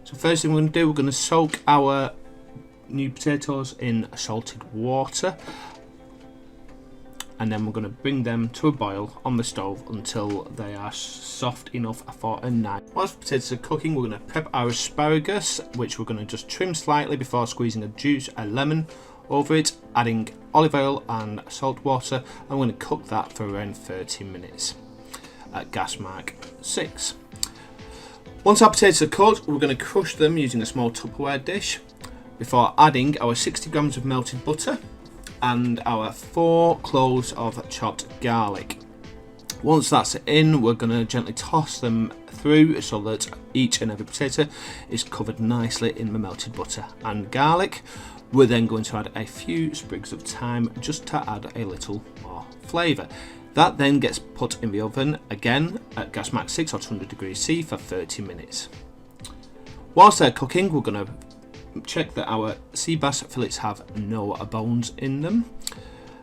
So first thing we're going to do, we're going to soak our new potatoes in salted water, and then we're going to bring them to a boil on the stove until they are soft enough for a knife. Whilst the potatoes are cooking, we're going to prep our asparagus, which we're going to just trim slightly before squeezing a lemon over it, adding olive oil and salt water, and we're going to cook that for around 30 minutes at gas mark 6. Once our potatoes are cooked, we're going to crush them using a small Tupperware dish before adding our 60 grams of melted butter and our 4 cloves of chopped garlic. Once that's in, we're going to gently toss them through so that each and every potato is covered nicely in the melted butter and garlic. We're then going to add a few sprigs of thyme just to add a little more flavour. That then gets put in the oven again at gas max 6 or 200 degrees C for 30 minutes. Whilst they're cooking, we're going to check that our sea bass fillets have no bones in them.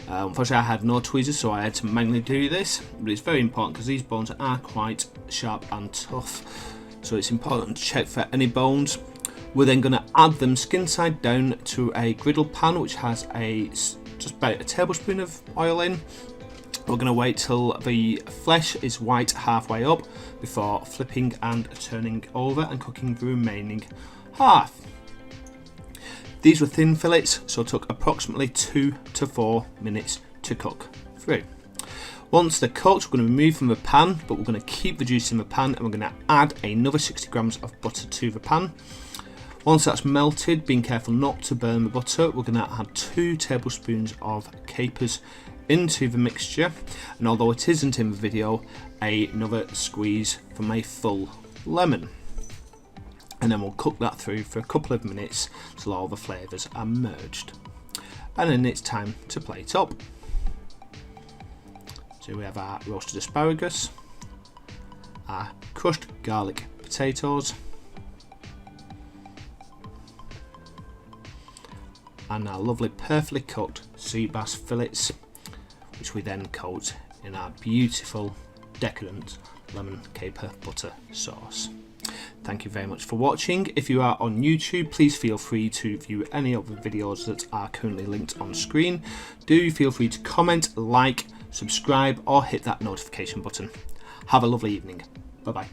Unfortunately, I had no tweezers, so I had to manually do this, but it's very important because these bones are quite sharp and tough, so it's important to check for any bones. We're then going to add them skin side down to a griddle pan which has just about a tablespoon of oil in. We're going to wait till the flesh is white halfway up before flipping and turning over and cooking the remaining half. These were thin fillets, so it took approximately 2 to 4 minutes to cook through. Once they're cooked, we're going to remove from the pan, but we're going to keep the juice in the pan, and we're going to add another 60 grams of butter to the pan. Once that's melted, being careful not to burn the butter, we're going to add 2 tablespoons of capers into the mixture, and although it isn't in the video, another squeeze from a full lemon. And then we'll cook that through for a couple of minutes till all the flavours are merged. And then it's time to plate up. So we have our roasted asparagus, our crushed garlic potatoes, and our lovely perfectly cooked sea bass fillets, which we then coat in our beautiful decadent lemon caper butter sauce. Thank you very much for watching. If you are on YouTube, please feel free to view any of the videos that are currently linked on screen. Do feel free to comment, like, subscribe, or hit that notification button. Have a lovely evening. Bye bye.